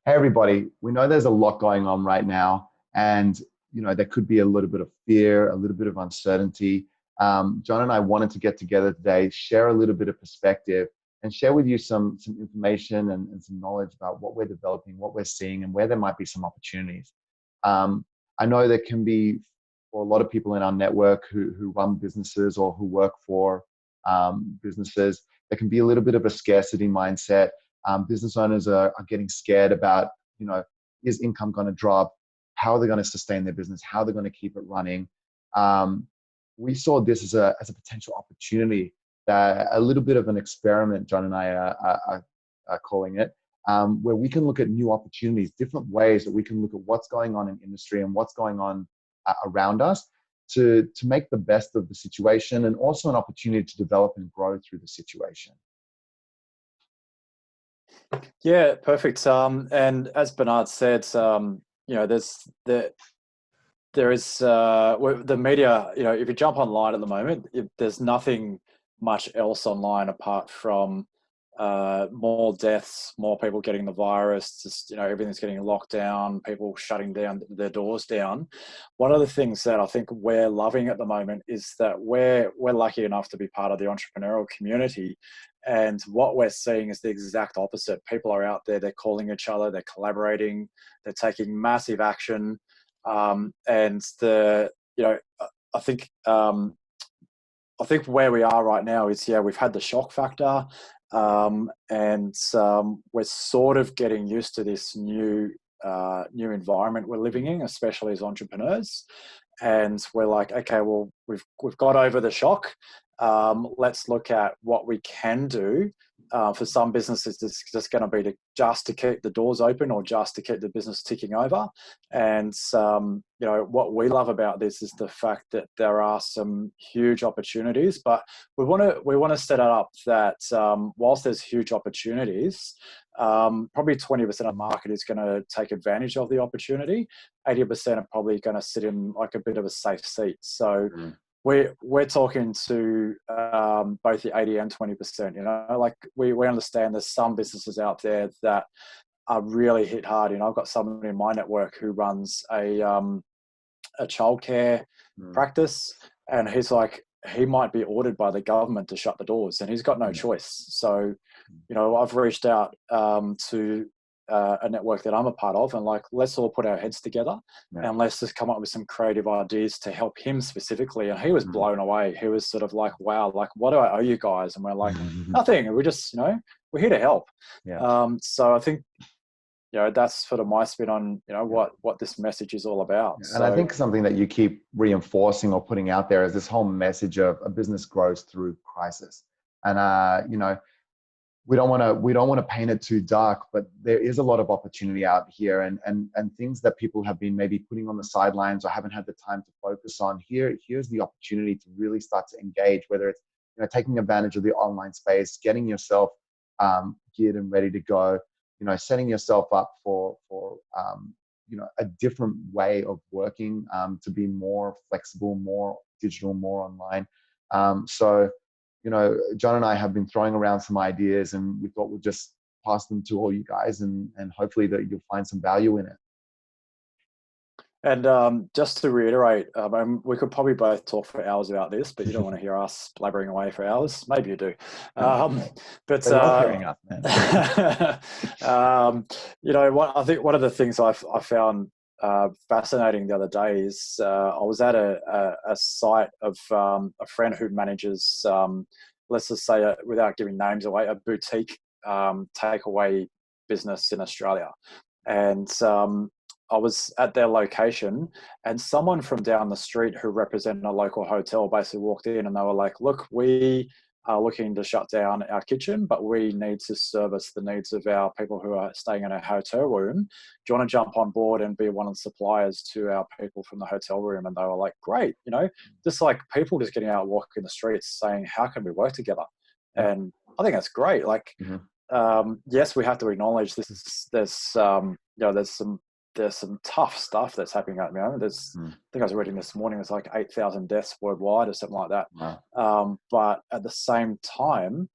Hey everybody, we know there's a lot going on right now, and there could be a little bit of fear, a little bit of uncertainty. John and I wanted to get together today, share a little bit of perspective, and share with you some information and some knowledge about what we're developing, what we're seeing, and where there might be some opportunities. Um, I know there can be, for a lot of people in our network who run businesses or who work for businesses, there can be a little bit of a scarcity mindset. Business owners are getting scared about, is income going to drop? How are they going to sustain their business? How are they going to keep it running? We saw this as a potential opportunity, that a little bit of an experiment, John and I are calling it, where we can look at new opportunities, different ways that we can look at what's going on in industry and what's going on around us to make the best of the situation, and also an opportunity to develop and grow through the situation. Yeah, perfect. And as Bernard said, there is the media. If you jump online at the moment, there's nothing much else online apart from more deaths, more people getting the virus. Just everything's getting locked down, people shutting down their doors down. One of the things that I think we're loving at the moment is that we're lucky enough to be part of the entrepreneurial community. And what we're seeing is the exact opposite. People are out there, they're calling each other, they're collaborating, they're taking massive action. And I think where we are right now is, we've had the shock factor, and we're sort of getting used to this new environment we're living in, especially as entrepreneurs. And we're like, okay, well, we've got over the shock. Let's look at what we can do. For some businesses, it's just going to be to keep the doors open, or just to keep the business ticking over. And what we love about this is the fact that there are some huge opportunities, but we want to set it up that whilst there's huge opportunities, probably 20% of the market is going to take advantage of the opportunity. 80% are probably going to sit in like a bit of a safe seat. So we're talking to both the 80 and 20%. Like we understand there's some businesses out there that are really hit hard. I've got someone in my network who runs a childcare practice, and he's like, he might be ordered by the government to shut the doors, and he's got no choice. So, I've reached out to a network that I'm a part of, and like, let's all put our heads together and let's just come up with some creative ideas to help him specifically. And he was blown away. He was sort of like, wow, like, what do I owe you guys? And we're like, nothing. We just, we're here to help. So I think, that's sort of my spin on, what this message is all about. And I think something that you keep reinforcing or putting out there is this whole message of a business grows through crisis. And, we don't want to paint it too dark, but there is a lot of opportunity out here, and things that people have been maybe putting on the sidelines or haven't had the time to focus on. Here's the opportunity to really start to engage, whether it's taking advantage of the online space, getting yourself geared and ready to go, setting yourself up for a different way of working, to be more flexible, more digital, more online. So John and I have been throwing around some ideas, and we thought we'd just pass them to all you guys, and hopefully that you'll find some value in it. And just to reiterate, we could probably both talk for hours about this, but you don't want to hear us blabbering away for hours. Maybe you do. But I love hearing us, man. I think one of the things I found fascinating the other day is I was at a site of a friend who manages, let's just say, without giving names away, a boutique takeaway business in Australia. And I was at their location, and someone from down the street who represented a local hotel basically walked in, and they were like, look, we are looking to shut down our kitchen, but we need to service the needs of our people who are staying in a hotel room. Do you want to jump on board and be one of the suppliers to our people from the hotel room? And they were like, great. Just like people just getting out and walking the streets saying, how can we work together? And I think that's great. Like, yes, we have to acknowledge there's some tough stuff that's happening at the moment. I think I was reading this morning, it's like 8,000 deaths worldwide or something like that. Wow. But at the same time,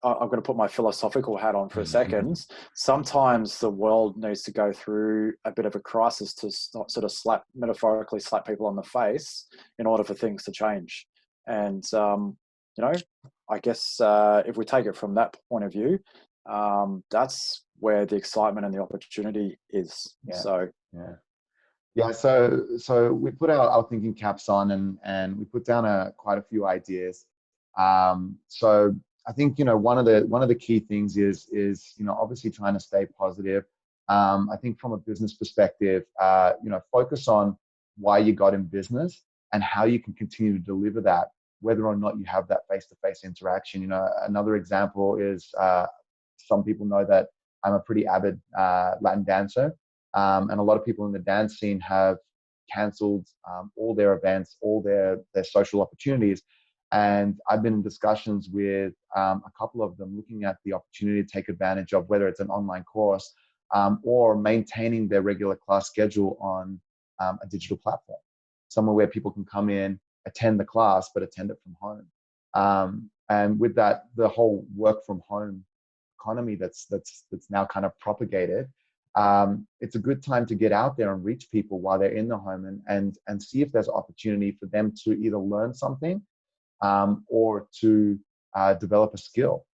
I'm going to put my philosophical hat on for a second. Sometimes the world needs to go through a bit of a crisis to sort of metaphorically slap people on the face in order for things to change. And, you know, I guess if we take it from that point of view, that's where the excitement and the opportunity is. Yeah. So, yeah. Yeah, so we put our thinking caps on, and we put down quite a few ideas. So I think, you know, one of the key things is you know, obviously trying to stay positive. I think from a business perspective, you know, focus on why you got in business and how you can continue to deliver that, whether or not you have that face-to-face interaction. You know, another example is some people know that I'm a pretty avid Latin dancer. And a lot of people in the dance scene have cancelled all their events, all their social opportunities. And I've been in discussions with a couple of them looking at the opportunity to take advantage of whether it's an online course or maintaining their regular class schedule on a digital platform, somewhere where people can come in, attend the class, but attend it from home. And with that, the whole work from home economy that's now kind of propagated, it's a good time to get out there and reach people while they're in the home and see if there's opportunity for them to either learn something or to develop a skill.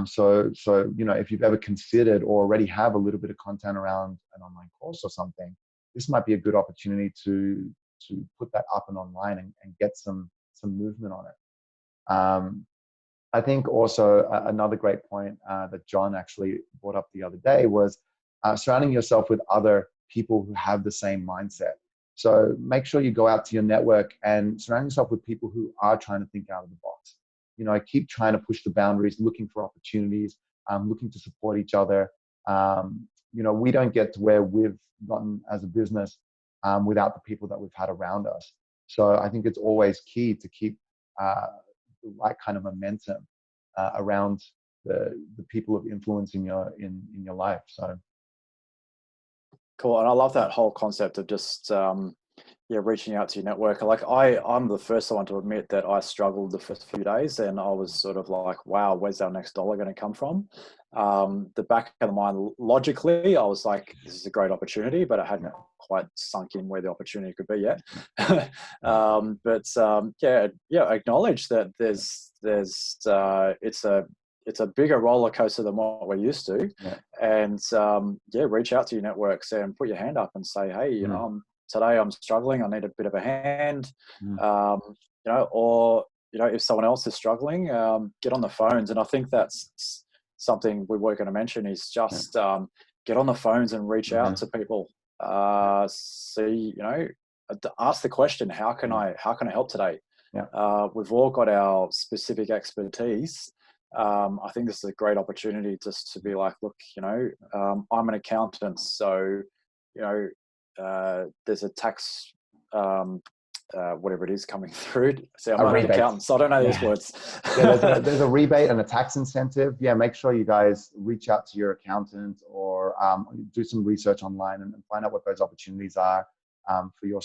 So you know, if you've ever considered or already have a little bit of content around an online course or something, this might be a good opportunity to put that up and online and get some movement on it. I think also another great point that John actually brought up the other day was surrounding yourself with other people who have the same mindset. So make sure you go out to your network and surround yourself with people who are trying to think out of the box. You know, keep trying to push the boundaries, looking for opportunities, looking to support each other. You know, we don't get to where we've gotten as a business without the people that we've had around us. So I think it's always key to keep the right kind of momentum around the people of influence in your life. So cool. And I love that whole concept of just reaching out to your network. Like I'm the first one to admit that I struggled the first few days, and I was sort of like, wow, where's our next dollar going to come from? The back of the mind, logically, I was like, this is a great opportunity, but it hadn't quite sunk in where the opportunity could be yet. Acknowledge that it's a bigger roller coaster than what we're used to. And reach out to your networks and put your hand up and say, hey, you know, today I'm struggling, I need a bit of a hand. You know, or, you know, if someone else is struggling, get on the phones. And I think that's something we were going to mention is just get on the phones and reach out to people. See, you know, ask the question, how can I help today? We've all got our specific expertise. I think this is a great opportunity just to be like, look, you know, I'm an accountant, so, you know, there's a tax, whatever it is coming through. See, I'm not an accountant, so I don't know these words. There's a rebate and a tax incentive. Yeah, make sure you guys reach out to your accountant or do some research online and find out what those opportunities are for your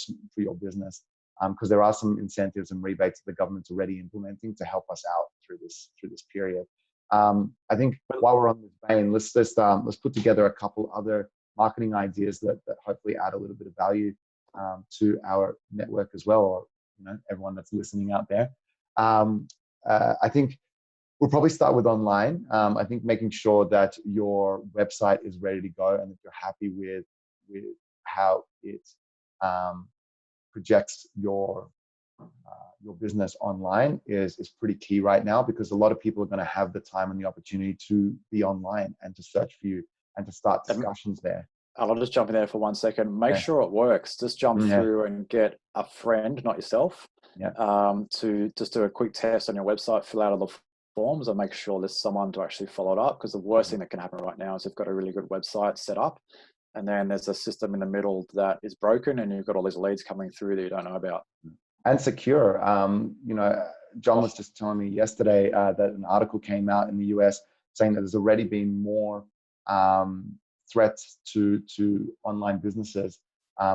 business. Because there are some incentives and rebates that the government's already implementing to help us out through this period. I think while we're on this vein, let's put together a couple other marketing ideas that hopefully add a little bit of value to our network as well, or, you know, everyone that's listening out there. I think we'll probably start with online. I think making sure that your website is ready to go and that you're happy with how it projects your business online is pretty key right now, because a lot of people are going to have the time and the opportunity to be online and to search for you and to start discussions there. I'll just jump in there for 1 second. Make sure it works. Just jump through and get a friend, not yourself, to just do a quick test on your website, fill out all the forms and make sure there's someone to actually follow it up. Because the worst thing that can happen right now is you've got a really good website set up, and then there's a system in the middle that is broken and you've got all these leads coming through that you don't know about. And secure. You know, John was just telling me yesterday that an article came out in the US saying that there's already been more threats to online businesses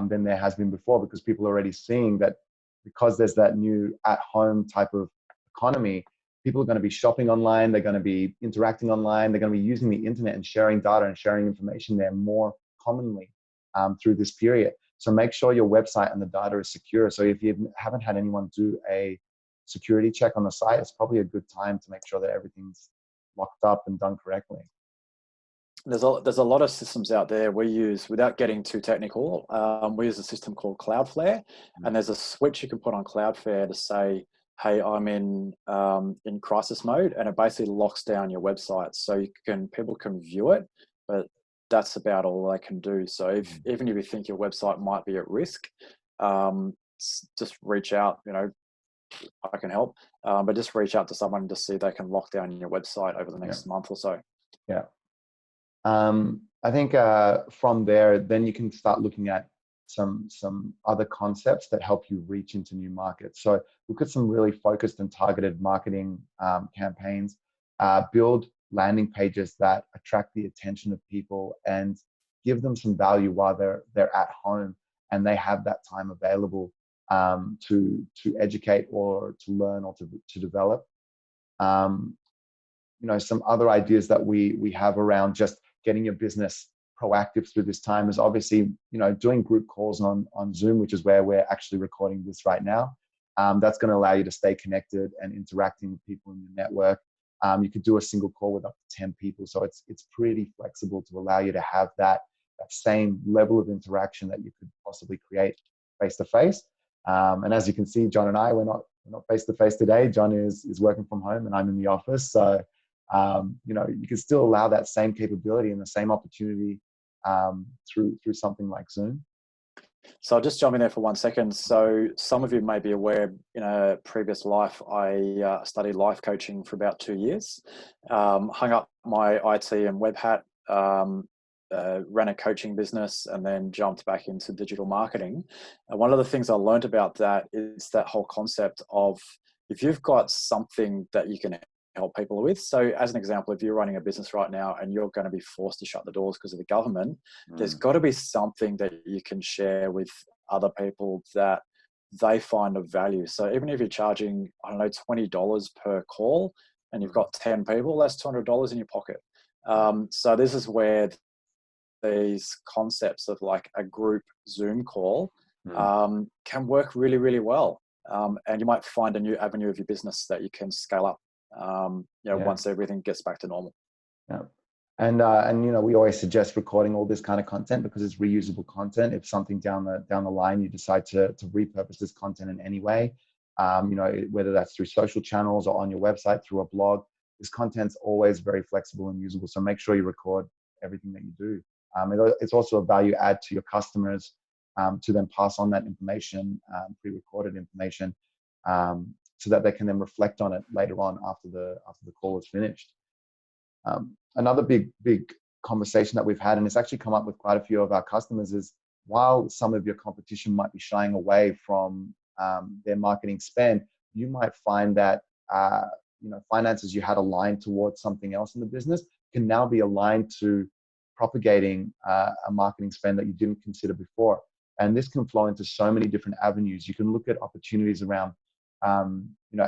than there has been before, because people are already seeing that because there's that new at-home type of economy, People are going to be shopping online. They're going to be interacting online. They're going to be using the internet and sharing data and sharing information there more commonly through this period. So make sure your website and the data is secure. So if you haven't had anyone do a security check on the site, it's probably a good time to make sure that everything's locked up and done correctly. There's a lot of systems out there we use, without getting too technical. We use a system called Cloudflare, and there's a switch you can put on Cloudflare to say, "Hey, I'm in crisis mode," and it basically locks down your website, so people can view it, but that's about all they can do. So even if you think your website might be at risk, just reach out. I can help, but just reach out to someone to see if they can lock down your website over the next month or so. Yeah. I think from there, then you can start looking at some other concepts that help you reach into new markets. So look at some really focused and targeted marketing campaigns. Build landing pages that attract the attention of people and give them some value while they're at home and they have that time available to educate or to learn or to develop. Some other ideas that we have around just getting your business proactive through this time is obviously, doing group calls on Zoom, which is where we're actually recording this right now. That's going to allow you to stay connected and interacting with people in your network. You could do a single call with up to 10 people. So it's pretty flexible to allow you to have that same level of interaction that you could possibly create face-to-face. And as you can see, John and I, we're not face-to-face today. John is working from home and I'm in the office. So you can still allow that same capability and the same opportunity through something like Zoom. So I'll just jump in there for 1 second. So some of you may be aware, in a previous life, I studied life coaching for about 2 years, hung up my IT and web hat, ran a coaching business, and then jumped back into digital marketing. And one of the things I learned about that is that whole concept of, if you've got something that you can help people with. So as an example, if you're running a business right now and you're going to be forced to shut the doors because of the government, there's got to be something that you can share with other people that they find of value. So even if you're charging, I don't know, $20 per call and you've got 10 people, that's $200 in your pocket. So this is where these concepts of like a group Zoom call can work really, really well. And you might find a new avenue of your business that you can scale up once everything gets back to normal. Yeah. And we always suggest recording all this kind of content because it's reusable content. If something down the line you decide to repurpose this content in any way, whether that's through social channels or on your website through a blog, this content's always very flexible and usable. So make sure you record everything that you do. It's also a value add to your customers to then pass on that information, pre-recorded information, so that they can then reflect on it later on after the call is finished. Another big conversation that we've had, and it's actually come up with quite a few of our customers, is while some of your competition might be shying away from their marketing spend, you might find that finances you had aligned towards something else in the business can now be aligned to propagating a marketing spend that you didn't consider before. And this can flow into so many different avenues. You can look at opportunities around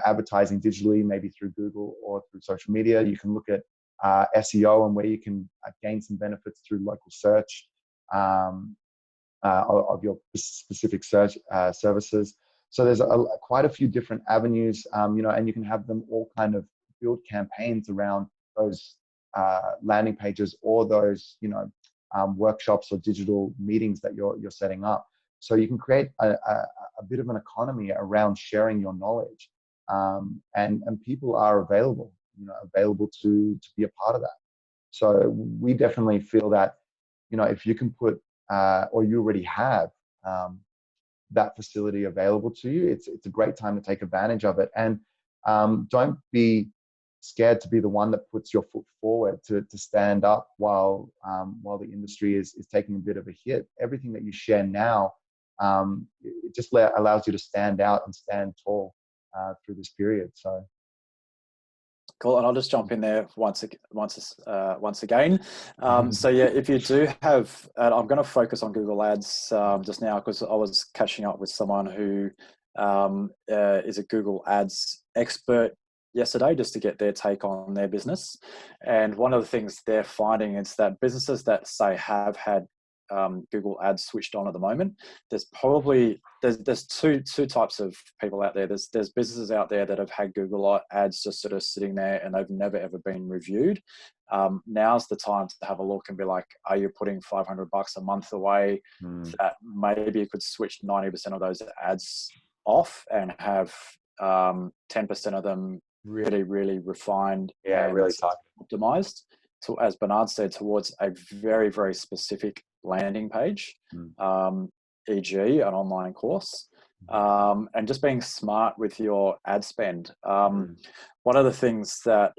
advertising digitally, maybe through Google or through social media. You can look at SEO and where you can gain some benefits through local search of your specific search services. So there's quite a few different avenues, and you can have them all kind of build campaigns around those landing pages or those workshops or digital meetings that you're setting up. So you can create a bit of an economy around sharing your knowledge, and people are available to be a part of that. So we definitely feel that if you can put or you already have that facility available to you, it's a great time to take advantage of it. And don't be scared to be the one that puts your foot forward to stand up while the industry is taking a bit of a hit. Everything that you share now, it just allows you to stand out and stand tall through this period. So cool. And I'll just jump in there once again. So yeah, if you do have, I'm going to focus on Google Ads just now because I was catching up with someone who is a Google Ads expert yesterday just to get their take on their business. And one of the things they're finding is that businesses that say have had Google Ads switched on at the moment, there's probably there's two types of people out there. There's businesses out there that have had Google Ads just sort of sitting there and they've never ever been reviewed. Now's the time to have a look and be like, are you putting $500 a month away? That maybe you could switch 90% of those ads off and have 10% of them really, really refined and really optimized to, as Bernard said, towards a very, very specific landing page, e.g. an online course, and just being smart with your ad spend. One of the things that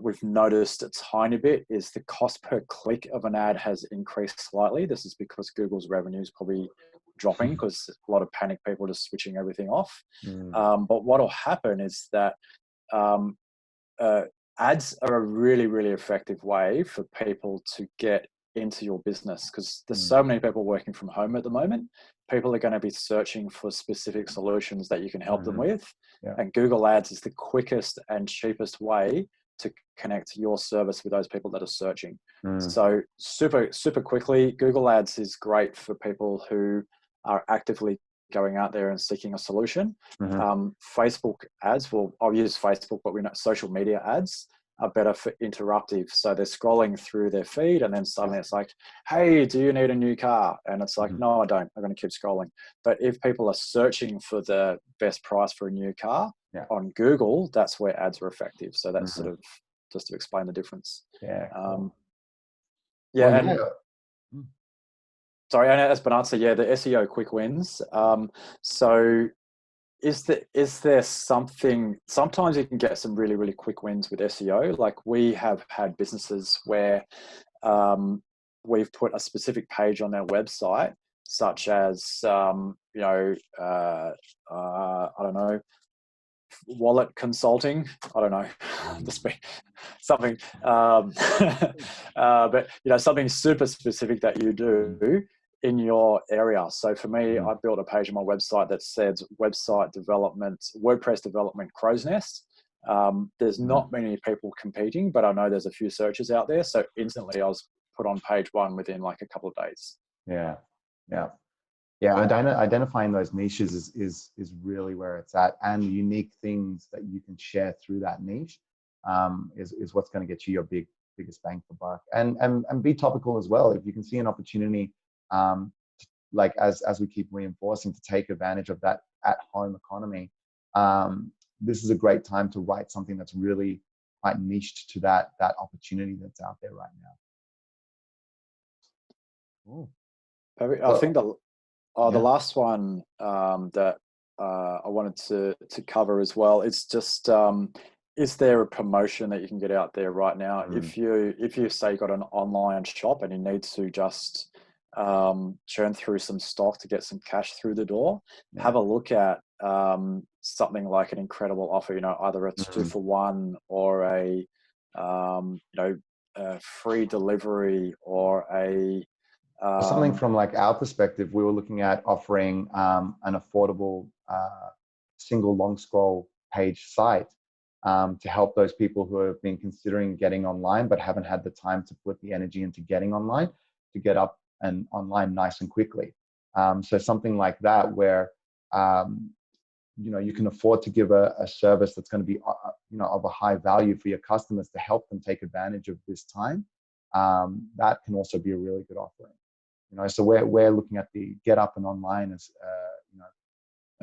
we've noticed a tiny bit is the cost per click of an ad has increased slightly. This is because Google's revenue is probably dropping because a lot of panic people are just switching everything off. But what will happen is that ads are a really, really effective way for people to get into your business because there's so many people working from home at the moment. People are going to be searching for specific solutions that you can help them with. And Google Ads is the quickest and cheapest way to connect your service with those people that are searching. So super, super quickly, Google Ads is great for people who are actively going out there and seeking a solution. Facebook ads, well, I'll use Facebook, but we know social media ads are better for interruptive. So they're scrolling through their feed and then suddenly it's like, hey, do you need a new car? And it's like, no, I don't. I'm going to keep scrolling. But if people are searching for the best price for a new car on Google, that's where ads are effective. So that's sort of just to explain the difference. Sorry, and as Bernard said, the SEO quick wins. So is there something, sometimes you can get some really, really quick wins with SEO. Like we have had businesses where we've put a specific page on their website, such as, I don't know, wallet consulting. I don't know, just be something, but something super specific that you do in your area. So for me, I built a page on my website that says website development, WordPress development crow's nest. There's not many people competing, but I know there's a few searches out there. So instantly I was put on page one within like a couple of days. Identifying those niches is really where it's at, and the unique things that you can share through that niche is what's going to get you your biggest bang for buck. And be topical as well. If you can see an opportunity, like as we keep reinforcing, to take advantage of that at-home economy, this is a great time to write something that's really quite niched to that opportunity that's out there right now. I think the last one that I wanted to cover as well, it's just is there a promotion that you can get out there right now? If you say you got an online shop and you need to just churn through some stock to get some cash through the door, have a look at something like an incredible offer, either a 2-for-1 or a free delivery or a something. From like our perspective, we were looking at offering an affordable single long scroll page site to help those people who have been considering getting online but haven't had the time to put the energy into getting online, to get up and online nice and quickly. So something like that where you can afford to give a service that's going to be of a high value for your customers to help them take advantage of this time. That can also be a really good offering. So we're looking at the get up and online as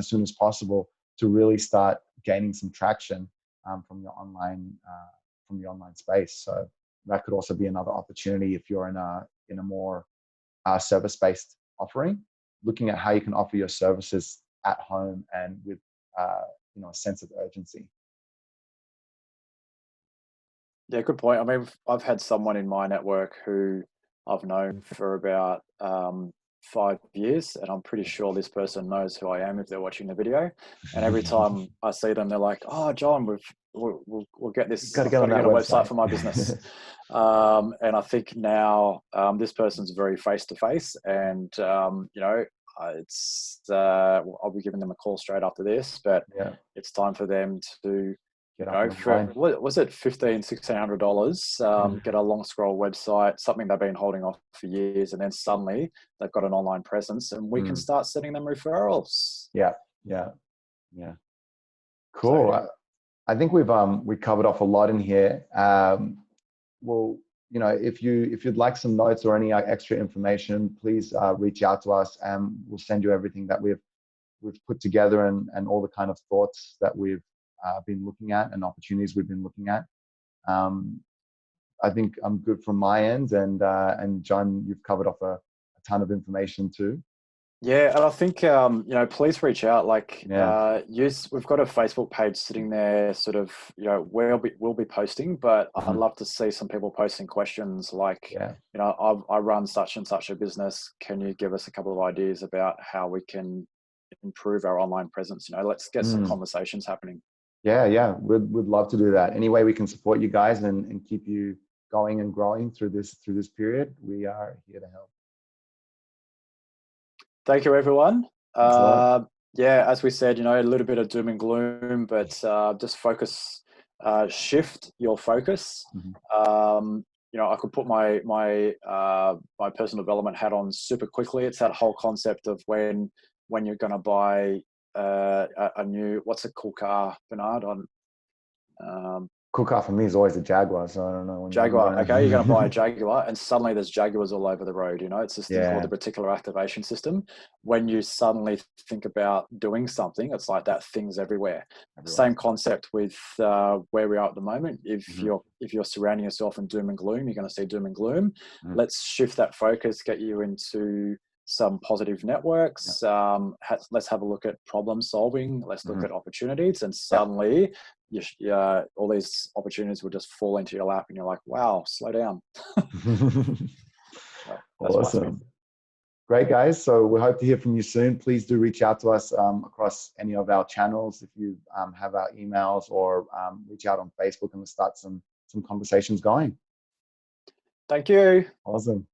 soon as possible to really start gaining some traction from the online space. So that could also be another opportunity if you're in a more service-based offering, looking at how you can offer your services at home and with a sense of urgency. Yeah, good point. I mean, I've had someone in my network who I've known for about 5 years, and I'm pretty sure this person knows who I am if they're watching the video. And every time I see them, they're like, "Oh, John, we'll get this. Got to get on that website for my business." And I think now this person's very face to face, and it's I'll be giving them a call straight after this. But it's time for them to get You up know, and for online. what was it, $1,500, get a long scroll website, something they've been holding off for years, and then suddenly they've got an online presence, and we can Mm. start sending them referrals. Yeah, yeah, yeah. So Cool. I think we covered off a lot in here. Well, you know, if you'd like some notes or any extra information, please reach out to us, and we'll send you everything that we've put together, and all the kind of thoughts that we've been looking at and opportunities we've been looking at. Um, I think I'm good from my end, and John, you've covered off a ton of information too. yeah, and I think please reach out. Like, Yeah. we've got a Facebook page sitting there, sort of, we'll be posting, but I'd Mhm. love to see some people posting questions like, Yeah. I run such and such a business. Can you give us a couple of ideas about how we can improve our online presence? Let's get some Mm. conversations happening. Yeah, yeah. We'd love to do that. Any way we can support you guys and keep you going and growing through this period, we are here to help. Thank you, everyone. Thanks a lot. Yeah, as we said, a little bit of doom and gloom, but just focus, shift your focus. Mhm. I could put my personal development hat on super quickly. It's that whole concept of when you're going to buy a new, what's a cool car, Bernard? Cool car for me is always a Jaguar, so I don't know when I'm Jaguar. Okay, you're going to buy a gonna. Jaguar, and suddenly there's Jaguars all over the road. It's this thing called the Yeah, reticular activation system. When you suddenly think about doing something, it's like that thing's everywhere. everywhere. Same concept with where we are at the moment. If Hmm. you're surrounding yourself in doom and gloom, you're going to see doom and gloom. Hmm. Let's shift that focus, get you into some positive Yeah. networks. Let's have a look at problem solving. Let's look Hmm. at opportunities, and Yeah. suddenly all these opportunities will just fall into your lap, and you're like, wow, slow down. So that's my spin. Awesome. Great, guys. So we hope to hear from you soon. Please do reach out to us across any of our channels if you have our emails, or reach out on Facebook, and let's start some conversations going. Thank you. Awesome.